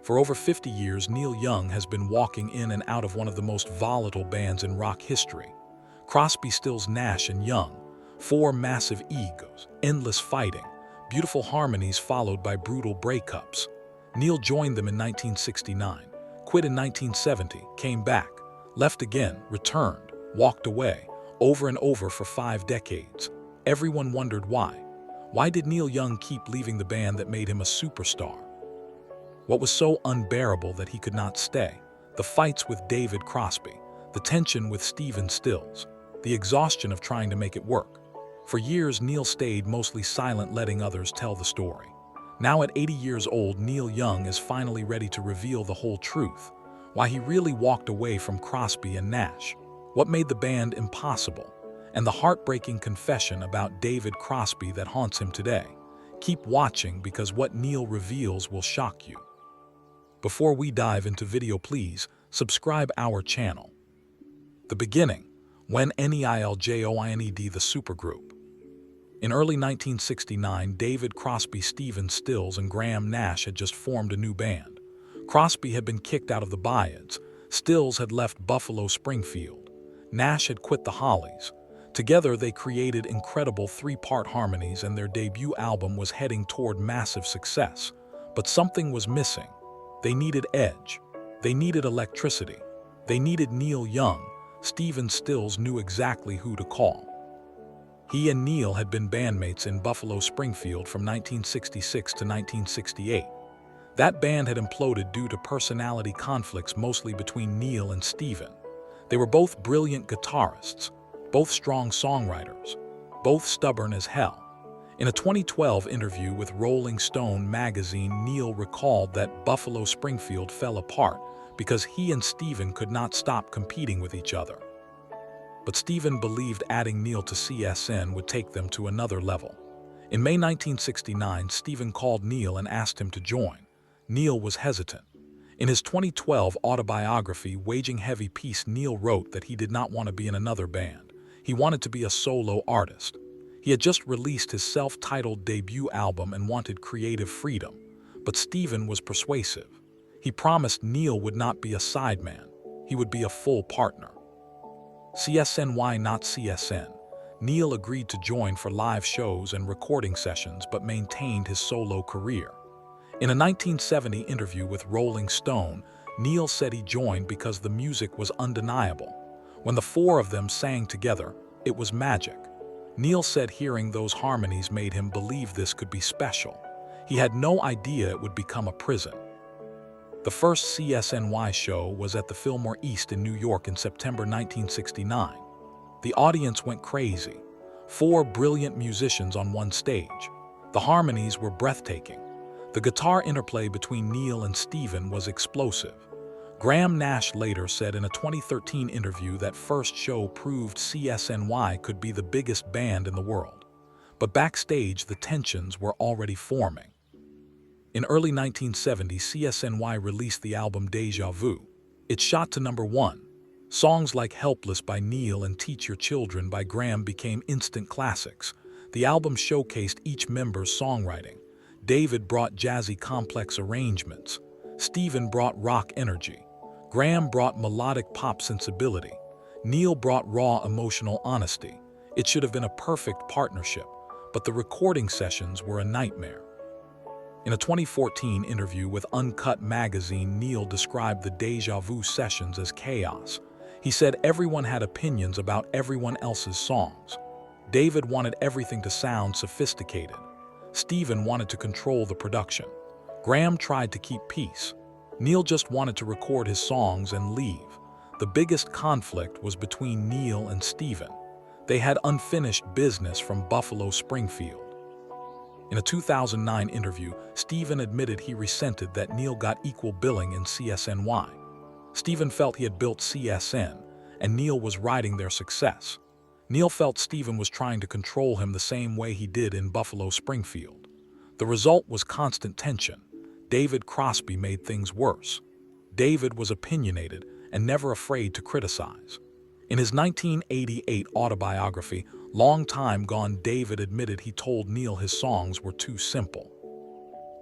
For over 50 years, Neil Young has been walking in and out of one of the most volatile bands in rock history. Crosby, Stills, Nash, and Young. Four massive egos, endless fighting, beautiful harmonies followed by brutal breakups. Neil joined them in 1969, quit in 1970, came back, left again, returned, walked away, over and over for 5 decades. Everyone wondered why. Why did Neil Young keep leaving the band that made him a superstar? What was so unbearable that he could not stay? The fights with David Crosby, the tension with Stephen Stills, the exhaustion of trying to make it work. For years, Neil stayed mostly silent, letting others tell the story. Now at 80 years old, Neil Young is finally ready to reveal the whole truth. Why he really walked away from Crosby and Nash. What made the band impossible. And the heartbreaking confession about David Crosby that haunts him today. Keep watching because what Neil reveals will shock you. Before we dive into video, please subscribe our channel. The beginning. When Neil joined the supergroup. In early 1969, David Crosby, Stephen Stills, and Graham Nash had just formed a new band. Crosby had been kicked out of the Feuds. Stills had left Buffalo Springfield. Nash had quit the Hollies. Together, they created incredible 3-part harmonies, and their debut album was heading toward massive success. But something was missing. They needed edge. They needed electricity. They needed Neil Young. Stephen Stills knew exactly who to call. He and Neil had been bandmates in Buffalo Springfield from 1966 to 1968. That band had imploded due to personality conflicts, mostly between Neil and Stephen. They were both brilliant guitarists, both strong songwriters, both stubborn as hell. In a 2012 interview with Rolling Stone magazine, Neil recalled that Buffalo Springfield fell apart because he and Stephen could not stop competing with each other. But Stephen believed adding Neil to CSN would take them to another level. In May 1969, Stephen called Neil and asked him to join. Neil was hesitant. In his 2012 autobiography, Waging Heavy Peace, Neil wrote that he did not want to be in another band. He wanted to be a solo artist. He had just released his self-titled debut album and wanted creative freedom. But Stephen was persuasive. He promised Neil would not be a sideman. He would be a full partner. CSNY, not CSN. Neil agreed to join for live shows and recording sessions, but maintained his solo career. In a 1970 interview with Rolling Stone, Neil said he joined because the music was undeniable. When the four of them sang together, it was magic. Neil said hearing those harmonies made him believe this could be special. He had no idea it would become a prison. The first CSNY show was at the Fillmore East in New York in September 1969. The audience went crazy. 4 brilliant musicians on one stage. The harmonies were breathtaking. The guitar interplay between Neil and Stephen was explosive. Graham Nash later said in a 2013 interview that first show proved CSNY could be the biggest band in the world. But backstage, the tensions were already forming. In early 1970, CSNY released the album Deja Vu. It shot to #1. Songs like Helpless by Neil and Teach Your Children by Graham became instant classics. The album showcased each member's songwriting. David brought jazzy, complex arrangements. Stephen brought rock energy. Graham brought melodic pop sensibility. Neil brought raw emotional honesty. It should have been a perfect partnership, but the recording sessions were a nightmare. In a 2014 interview with Uncut magazine, Neil described the Deja Vu sessions as chaos. He said everyone had opinions about everyone else's songs. David wanted everything to sound sophisticated. Stephen wanted to control the production. Graham tried to keep peace. Neil just wanted to record his songs and leave. The biggest conflict was between Neil and Stephen. They had unfinished business from Buffalo Springfield. In a 2009 interview, Stephen admitted he resented that Neil got equal billing in CSNY. Stephen felt he had built CSN, and Neil was riding their success. Neil felt Stephen was trying to control him the same way he did in Buffalo Springfield. The result was constant tension. David Crosby made things worse. David was opinionated and never afraid to criticize. In his 1988 autobiography, Long Time Gone, David admitted he told Neil his songs were too simple,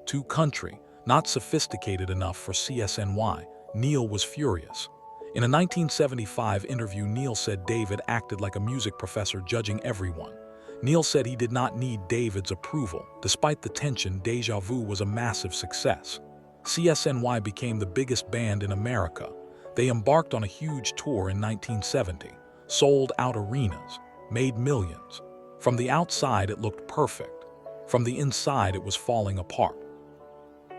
too country, Not sophisticated enough for CSNY, Neil was furious. In a 1975 interview, Neil said David acted like a music professor judging everyone. Neil said he did not need David's approval. Despite the tension, Deja Vu was a massive success. CSNY became the biggest band in America. They embarked on a huge tour in 1970, sold out arenas, made millions. From the outside, it looked perfect. From the inside, it was falling apart.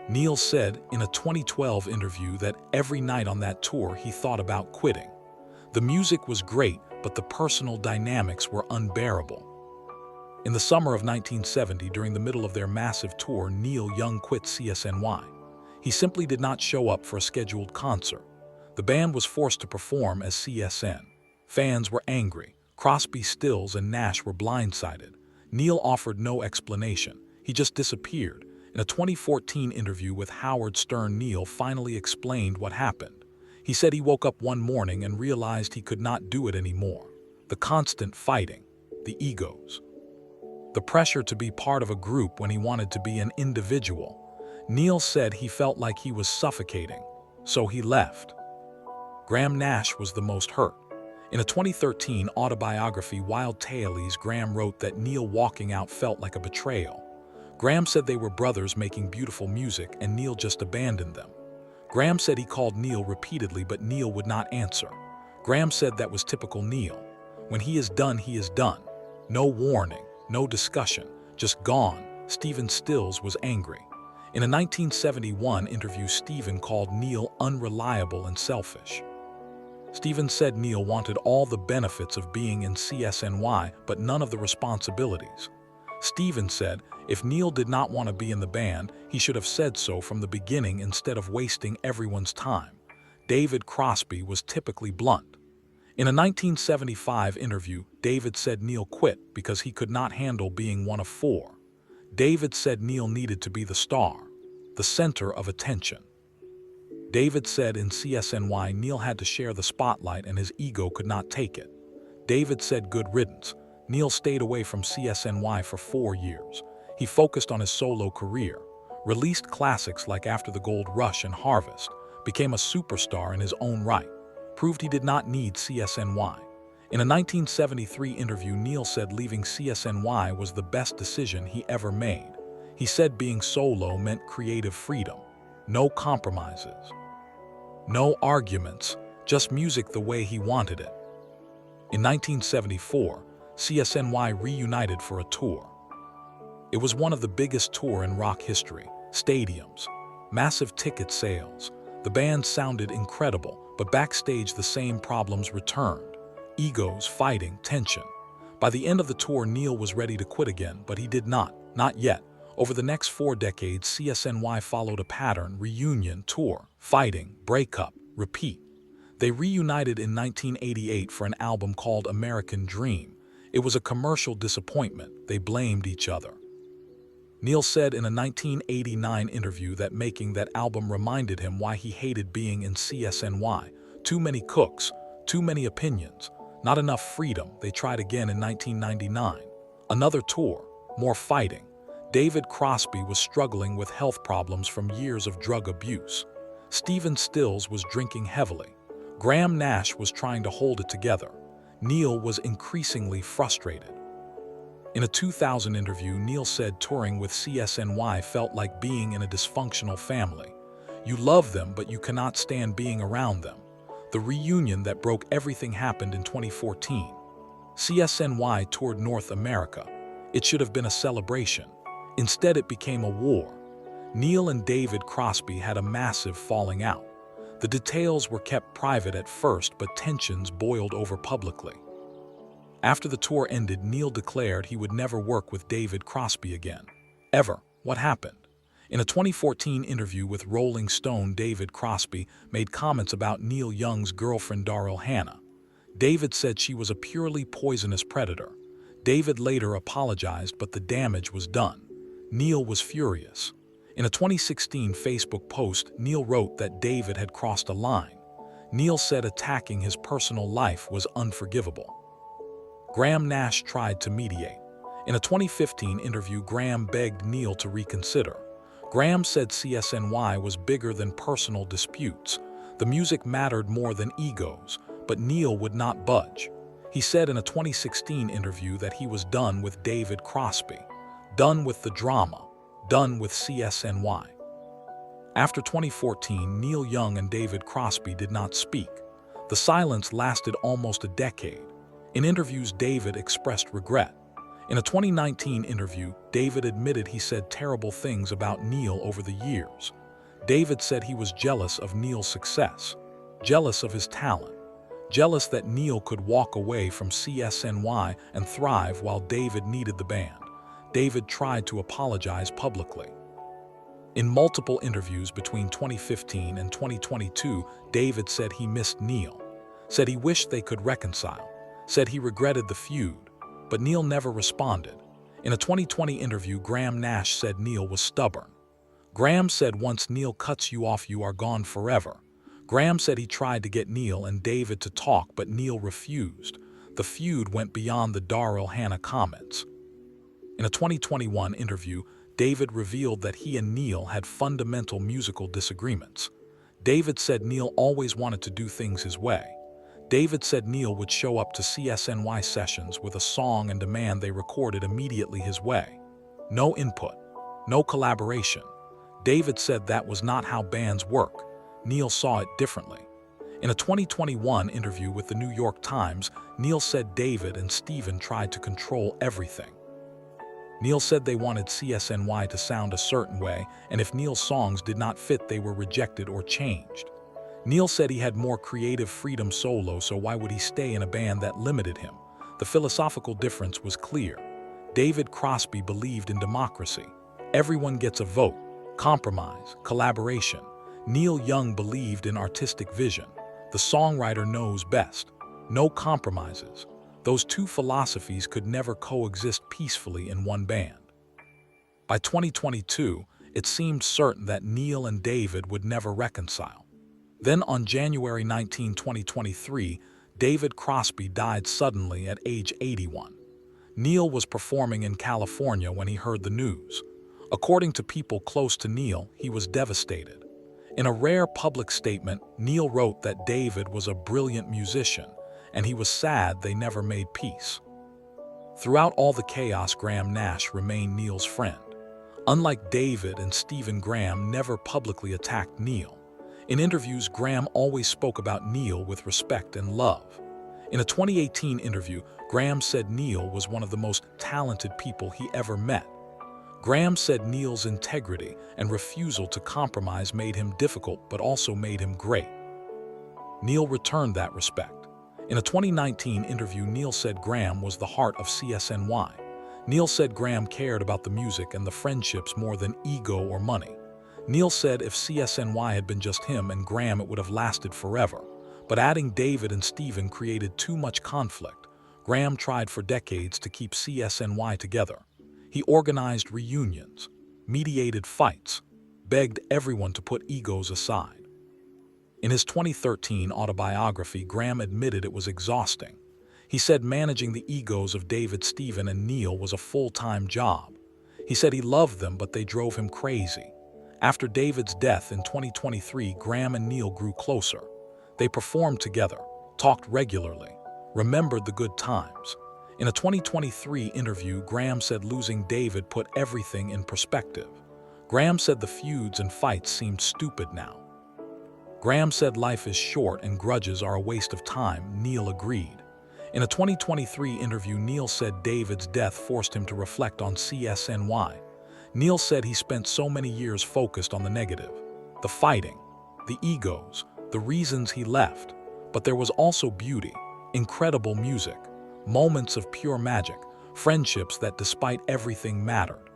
Neil said in a 2012 interview that every night on that tour he thought about quitting. The music was great, but the personal dynamics were unbearable. In the summer of 1970, during the middle of their massive tour, Neil Young quit CSNY. He simply did not show up for a scheduled concert. The band was forced to perform as CSN. Fans were angry. Crosby, Stills, and Nash were blindsided. Neil offered no explanation. He just disappeared. In a 2014 interview with Howard Stern, Neil finally explained what happened. He said he woke up one morning and realized he could not do it anymore. The constant fighting, the egos, the pressure to be part of a group when he wanted to be an individual. Neil said he felt like he was suffocating, so he left. Graham Nash was the most hurt. In a 2013 autobiography, Wild Tales, Graham wrote that Neil walking out felt like a betrayal. Graham said they were brothers making beautiful music and Neil just abandoned them. Graham said he called Neil repeatedly, but Neil would not answer. Graham said that was typical Neil. When he is done, he is done. No warning, no discussion, just gone. Stephen Stills was angry. In a 1971 interview, Stephen called Neil unreliable and selfish. Stephen said Neil wanted all the benefits of being in CSNY, but none of the responsibilities. Stephen said if Neil did not want to be in the band, he should have said so from the beginning instead of wasting everyone's time. David Crosby was typically blunt. In a 1975 interview, David said Neil quit because he could not handle being one of four. David said Neil needed to be the star, the center of attention. David said in CSNY Neil had to share the spotlight and his ego could not take it. David said good riddance. Neil stayed away from CSNY for 4 years. He focused on his solo career, released classics like After the Gold Rush and Harvest, became a superstar in his own right, proved he did not need CSNY. In a 1973 interview, Neil said leaving CSNY was the best decision he ever made. He said being solo meant creative freedom, no compromises, no arguments, just music the way he wanted it. In 1974, CSNY reunited for a tour. It was one of the biggest tours in rock history. Stadiums, massive ticket sales. The band sounded incredible, but backstage the same problems returned. Egos, fighting, tension. By the end of the tour, Neil was ready to quit again, but he did not yet. Over the next 4 decades, CSNY followed a pattern: reunion, tour, fighting, breakup, repeat. They reunited in 1988 for an album called American Dream. It was a commercial disappointment. They blamed each other. Neil said in a 1989 interview that making that album reminded him why he hated being in CSNY. Too many cooks, too many opinions, not enough freedom. They tried again in 1999. Another tour, more fighting. David Crosby was struggling with health problems from years of drug abuse. Stephen Stills was drinking heavily. Graham Nash was trying to hold it together. Neil was increasingly frustrated. In a 2000 interview, Neil said touring with CSNY felt like being in a dysfunctional family. You love them, but you cannot stand being around them. The reunion that broke everything happened in 2014. CSNY toured North America. It should have been a celebration. Instead, it became a war. Neil and David Crosby had a massive falling out. The details were kept private at first, but tensions boiled over publicly. After the tour ended, Neil declared he would never work with David Crosby again. Ever. What happened? In a 2014 interview with Rolling Stone, David Crosby made comments about Neil Young's girlfriend Daryl Hannah. David said she was a purely poisonous predator. David later apologized, but the damage was done. Neil was furious. In a 2016 Facebook post, Neil wrote that David had crossed a line. Neil said attacking his personal life was unforgivable. Graham Nash tried to mediate. In a 2015 interview, Graham begged Neil to reconsider. Graham said CSNY was bigger than personal disputes. The music mattered more than egos, but Neil would not budge. He said in a 2016 interview that he was done with David Crosby, done with the drama, done with CSNY. After 2014, Neil Young and David Crosby did not speak. The silence lasted almost a decade. In interviews, David expressed regret. In a 2019 interview, David admitted he said terrible things about Neil over the years. David said he was jealous of Neil's success, jealous of his talent, jealous that Neil could walk away from CSNY and thrive while David needed the band. David tried to apologize publicly. In multiple interviews between 2015 and 2022, David said he missed Neil, said he wished they could reconcile, said he regretted the feud, but Neil never responded. In a 2020 interview, Crosby Nash said Neil was stubborn. Graham said once Neil cuts you off, you are gone forever. Graham said he tried to get Neil and David to talk, but Neil refused. The feud went beyond the Daryl Hannah comments. In a 2021 interview, David revealed that he and Neil had fundamental musical disagreements. David said Neil always wanted to do things his way. David said Neil would show up to CSNY sessions with a song and demand they recorded immediately his way. No input, no collaboration. David said that was not how bands work. Neil saw it differently. In a 2021 interview with the New York Times, Neil said David and Steven tried to control everything. Neil said they wanted CSNY to sound a certain way, and if Neil's songs did not fit, they were rejected or changed. Neil said he had more creative freedom solo, so why would he stay in a band that limited him? The philosophical difference was clear. David Crosby believed in democracy. Everyone gets a vote, compromise, collaboration. Neil Young believed in artistic vision. The songwriter knows best. No compromises. Those two philosophies could never coexist peacefully in one band. By 2022, it seemed certain that Neil and David would never reconcile. Then on January 19, 2023, David Crosby died suddenly at age 81. Neil was performing in California when he heard the news. According to people close to Neil, he was devastated. In a rare public statement, Neil wrote that David was a brilliant musician, and he was sad they never made peace. Throughout all the chaos, Crosby Nash remained Neil's friend. Unlike David and Steven, Graham never publicly attacked Neil. In interviews, Graham always spoke about Neil with respect and love. In a 2018 interview, Graham said Neil was one of the most talented people he ever met. Graham said Neil's integrity and refusal to compromise made him difficult but also made him great. Neil returned that respect. In a 2019 interview, Neil said Graham was the heart of CSNY. Neil said Graham cared about the music and the friendships more than ego or money. Neil said if CSNY had been just him and Graham, it would have lasted forever. But adding David and Steven created too much conflict. Graham tried for decades to keep CSNY together. He organized reunions, mediated fights, begged everyone to put egos aside. In his 2013 autobiography, Graham admitted it was exhausting. He said managing the egos of David, Steven, and Neil was a full-time job. He said he loved them, but they drove him crazy. After David's death in 2023, Graham and Neil grew closer. They performed together, talked regularly, remembered the good times. In a 2023 interview, Graham said losing David put everything in perspective. Graham said the feuds and fights seemed stupid now. Graham said life is short and grudges are a waste of time. Neil agreed. In a 2023 interview, Neil said David's death forced him to reflect on CSNY. Neil said he spent so many years focused on the negative, the fighting, the egos, the reasons he left. But there was also beauty, incredible music, moments of pure magic, friendships that despite everything mattered.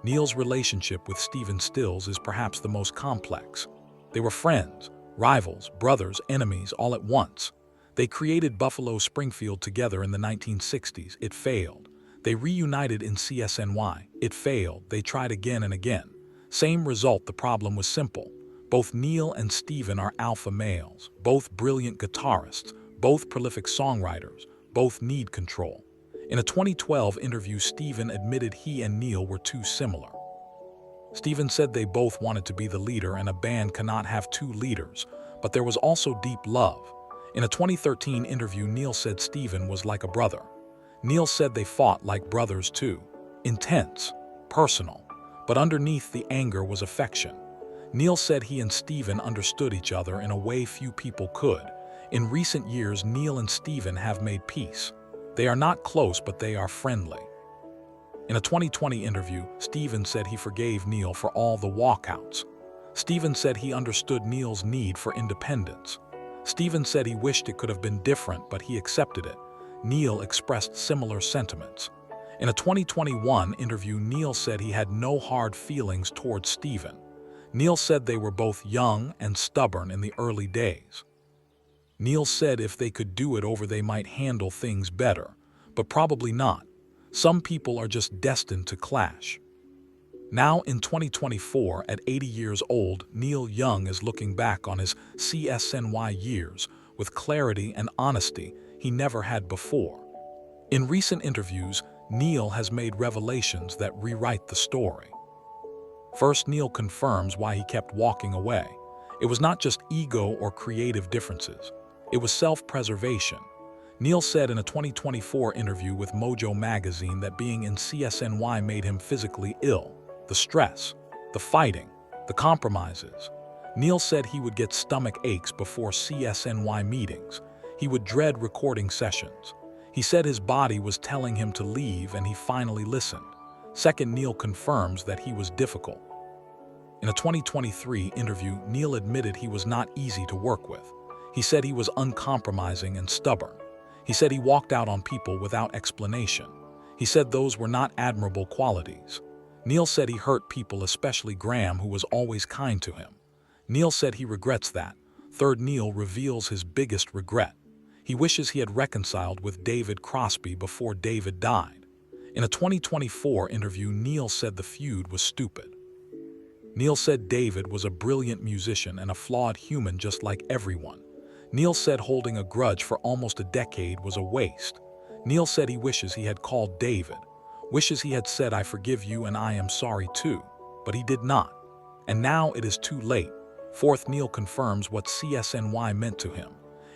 Neil's relationship with Stephen Stills is perhaps the most complex. They were friends, rivals, brothers, enemies all at once. They created Buffalo Springfield together in the 1960s. It failed. They reunited in CSNY. It failed. They tried again and again. Same result. The problem was simple. Both Neil and Steven are alpha males, both brilliant guitarists, both prolific songwriters, both need control. In a 2012 interview, Steven admitted he and Neil were too similar. Steven said they both wanted to be the leader and a band cannot have two leaders, but there was also deep love. In a 2013 interview, Neil said Steven was like a brother. Neil said they fought like brothers too. Intense, personal, but underneath the anger was affection. Neil said he and Steven understood each other in a way few people could. In recent years, Neil and Steven have made peace. They are not close, but they are friendly. In a 2020 interview, Steven said he forgave Neil for all the walkouts. Steven said he understood Neil's need for independence. Steven said he wished it could have been different, but he accepted it. Neil expressed similar sentiments. In a 2021 interview, Neil said he had no hard feelings towards Steven. Neil said they were both young and stubborn in the early days. Neil said if they could do it over, they might handle things better, but probably not. Some people are just destined to clash. Now in 2024, at 80 years old, Neil Young is looking back on his CSNY years with clarity and honesty he never had before. In recent interviews, Neil has made revelations that rewrite the story. First, Neil confirms why he kept walking away. It was not just ego or creative differences. It was self-preservation. Neil said in a 2024 interview with Mojo magazine that being in CSNY made him physically ill. The stress, the fighting, the compromises. Neil said he would get stomach aches before CSNY meetings. He would dread recording sessions. He said his body was telling him to leave and he finally listened. Second, Neil confirms that he was difficult. In a 2023 interview, Neil admitted he was not easy to work with. He said he was uncompromising and stubborn. He said he walked out on people without explanation. He said those were not admirable qualities. Neil said he hurt people, especially Graham, who was always kind to him. Neil said he regrets that. Third, Neil reveals his biggest regret. He wishes he had reconciled with David Crosby before David died. In a 2024 interview, Neil said the feud was stupid. Neil said David was a brilliant musician and a flawed human just like everyone. Neil said holding a grudge for almost a decade was a waste. Neil said he wishes he had called David, wishes he had said I forgive you and I am sorry too, but he did not. And now it is too late. Fourth, Neil confirms what CSNY meant to him.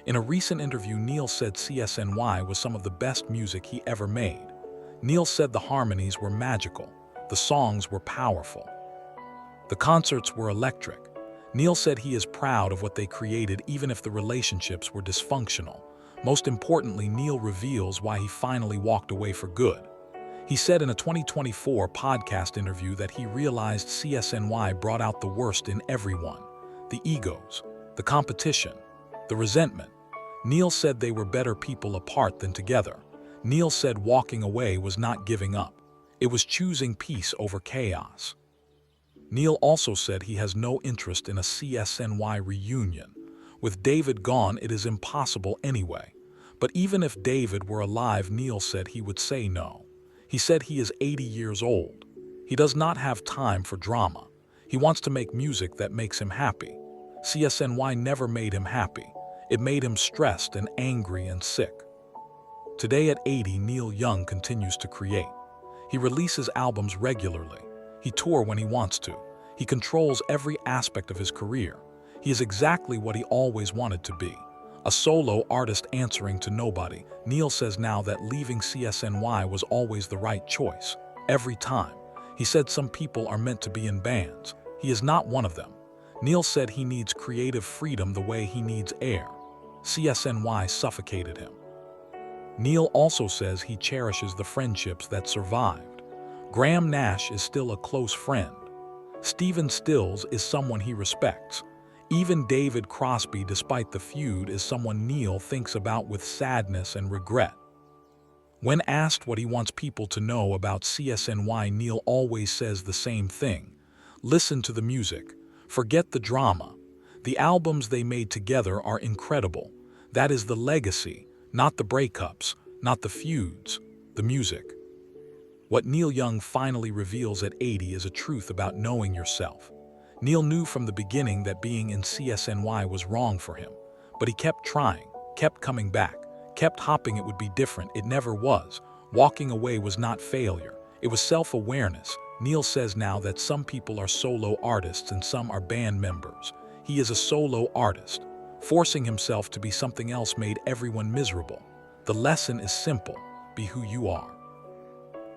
In a recent interview, Neil said CSNY was some of the best music he ever made. Neil said the harmonies were magical, the songs were powerful. The concerts were electric. Neil said he is proud of what they created even if the relationships were dysfunctional. Most importantly, Neil reveals why he finally walked away for good. He said in a 2024 podcast interview that he realized CSNY brought out the worst in everyone. The egos, the competition, the resentment. Neil said they were better people apart than together. Neil said walking away was not giving up. It was choosing peace over chaos. Neil also said he has no interest in a CSNY reunion. With David gone, it is impossible anyway. But even if David were alive, Neil said he would say no. He said he is 80 years old. He does not have time for drama. He wants to make music that makes him happy. CSNY never made him happy. It made him stressed and angry and sick. Today at 80, Neil Young continues to create. He releases albums regularly. He tours when he wants to. He controls every aspect of his career. He is exactly what he always wanted to be. A solo artist answering to nobody. Neil says now that leaving CSNY was always the right choice. Every time. He said some people are meant to be in bands. He is not one of them. Neil said he needs creative freedom the way he needs air. CSNY suffocated him. Neil also says he cherishes the friendships that survived. Graham Nash is still a close friend. Stephen Stills is someone he respects. Even David Crosby, despite the feud, is someone Neil thinks about with sadness and regret. When asked what he wants people to know about CSNY, Neil always says the same thing. Listen to the music. Forget the drama. The albums they made together are incredible. That is the legacy, not the breakups, not the feuds, the music. What Neil Young finally reveals at 80 is a truth about knowing yourself. Neil knew from the beginning that being in CSNY was wrong for him, but he kept trying, kept coming back, kept hoping it would be different. It never was. Walking away was not failure. It was self-awareness. Neil says now that some people are solo artists and some are band members. He is a solo artist. Forcing himself to be something else made everyone miserable. The lesson is simple: be who you are,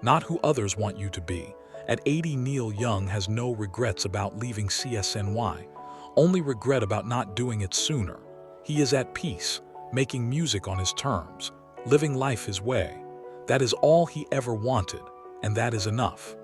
not who others want you to be. At 80, Neil Young has no regrets about leaving CSNY, only regret about not doing it sooner. He is at peace, making music on his terms, living life his way. That is all he ever wanted, and that is enough.